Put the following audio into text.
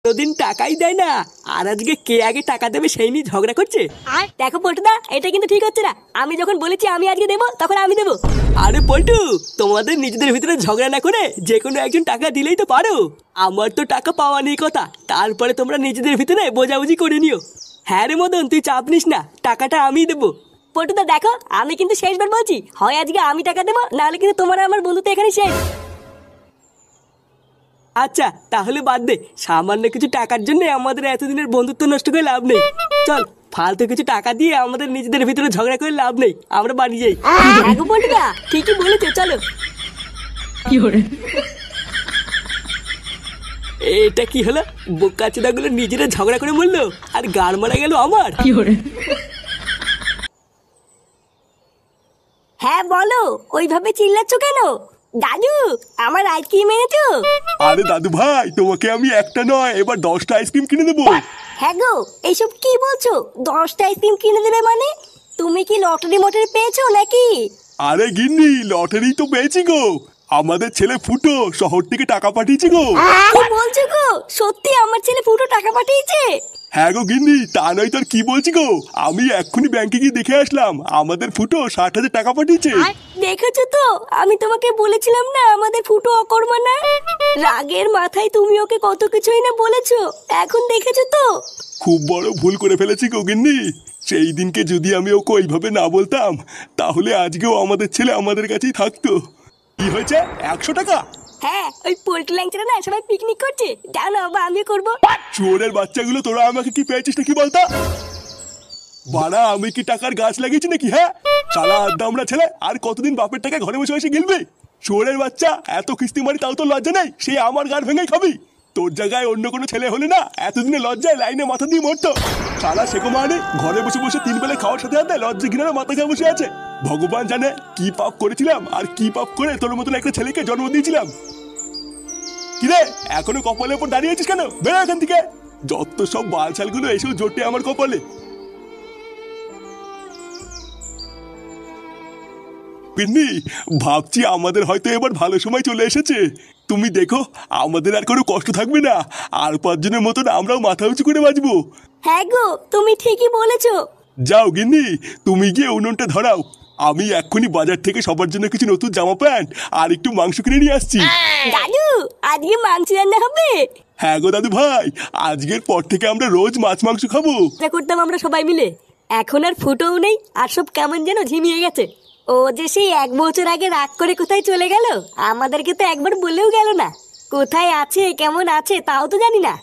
কোনোদিন টাকাই দেয় না, আর আজকে কে আগে টাকা দেবে সেই নিয়ে ঝগড়া করছে। আর দেখো পল্টুদা, এটা কিন্তু ঠিক হচ্ছে না। আমি যখন বলেছি আমি আজকে দেবো, তখন আমি দেবো। আরে পল্টু, তোমাদের নিজেদের ভিতরে ঝগড়া না করে যে কোনো একজন টাকা দিলেই তো পারো। আমার তো টাকা পাওয়া নেই কথা, তারপরে তোমরা নিজেদের ভিতরে বোঝাবুঝি করে নিও। হ্যাঁ রে মদন, তুই চাপ নিস না, টাকাটা আমিই দেবো। পল্টুদা দেখো, আমি কিন্তু শেষবার বলছি, হয় আজকে আমি টাকা দেবো, নাহলে কিন্তু তোমার আমার বন্ধুত্ব এখানে শেষ। আচ্ছা তাহলে বাদ দে, সামান্য কিছু টাকার জন্য আমাদের এতদিনের বন্ধুত্ব নষ্ট করে লাভ নেই। চল, ফালতু কিছু টাকা দিয়ে আমাদের নিজেদের ভিতরে ঝগড়া করে লাভ নেই, আমরা বাড়ি যাই। দেখো পল্টুদা, ঠিকই বলেছো, চলো। এটা কি হলো? বোকাচোদা গুলো নিজেরা ঝগড়া করে মরলো, আর গাড় মারা গেল আমার। হ্যাঁ বলো, ওইভাবে চিল্লাচ্ছ কেন? দাদু, আমার আইসক্রিম এনেছো? আরে দাদু ভাই, তোমাকে আমি একটা নয় এবার 10টা আইসক্রিম কিনে দেবো। হ্যাঁ গো, এইসব কি বলছো? 10টা আইসক্রিম কিনে দেবে মানে? তুমি কি লটারি মটারি পেয়েছো নাকি? আরে গিন্নি, লটারি তো পেয়েছি গো। আমাদের ছেলে ফুটো শহর থেকে টাকা পাঠিয়েছে গো। কি বলছো গো? সত্যি আমার ছেলে ফুটো টাকা পাঠিয়েছে? হ্যাঁ গো গিন্নি, তা নয় তোর কি বলছি গো, আমি এক্ষুনি ব্যাংকে গিয়ে দেখে আসলাম, আমাদের ফুটো 60,000 টাকা পাঠিয়েছে। দেখেছো তো, আমি তোমাকে বলেছিলাম না আমাদের ফুটো অকর্মা না। রাগের মাথায় তুমি ওকে কত কিছুই না বলেছো, এখন দেখেছো তো। খুব বড় ভুল করে ফেলেছি গো গিন্নি। সেই দিনকে যদি আমি ওকে ওইভাবে না বলতাম, তাহলে আজকেও আমাদের ছেলে আমাদের কাছেই থাকতো। কি হয়েছে? 100 টাকা? হ্যাঁ, ওই পোল্ট্রি ল্যাংচারা না সবাই পিকনিক করছে, জানো বা আমিও করবো। চোরের বাচ্চাগুলো, তোরা আমাকে কি পেয়েছিস না কি বলতো? বাড়া, আমি কি টাকার গাছ লাগিয়েছি নাকি? হ্যাঁ, সারা আদ্দামরা ছেলে, আর কতদিন বাপের টাকা ঘরে বসে বসে গিলবি? চোরের বাচ্চা, এত কিস্তি মারি তাও তো লজ্জা নেই, সে আমার গাড় ভেঙে খাবি। তোর জায়গায় অন্য কোনো ছেলে হলে না এতদিনে লজ্জায় লাইনে মাথা দিয়ে মরতো। সারা শেখো মানে ঘরে বসে বসে 3 বেলা খাওয়ার সাথে সাথে লজ্জা ঘিরে মাথা খেয়ে বসে আছে। ভগবান জানে কি পাপ করেছিলাম আর কি পাপ করে তোর মতন একটা ছেলেকে জন্ম দিয়েছিলাম। কিরে, এখনো কপালের উপর দাঁড়িয়ে আছিস কেন? বেরো এখান থেকে। যত সব বালছালগুলো এসেও জোটে আমার কপালে। পিন্নি, ভাবছি আমাদের হয়তো এবার ভালো সময় চলে এসেছে। তুমি দেখো, আমাদের আর কোনো কষ্ট থাকবে না, আর 5 জনের মতন আমরাও মাথা উঁচু করে বাঁচবো। হ্যাঁ গো, তুমি ঠিকই বলেছো। যাও গিন্নি, তুমি গিয়ে উনুনটা ধরাও, আমি এক্ষুনি বাজার থেকে সবার জন্য কিছু নতুন জামা প্যান্ট আর একটু মাংস কিনে নিয়ে আসছি। দাদু, আজকে মাংস রান্না হবে? হ্যাঁ গো দাদু ভাই, আজকের পর থেকে আমরা রোজ মাছ মাংস খাবো। যা করতাম আমরা সবাই মিলে, এখন আর ফুটোও নেই, আর সব কেমন যেন ঝিমিয়ে গেছে। ও যে সেই 1 বছর আগে রাগ করে কোথায় চলে গেল, আমাদেরকে তো একবার বলেও গেল না। কোথায় আছে, কেমন আছে তাও তো জানি না।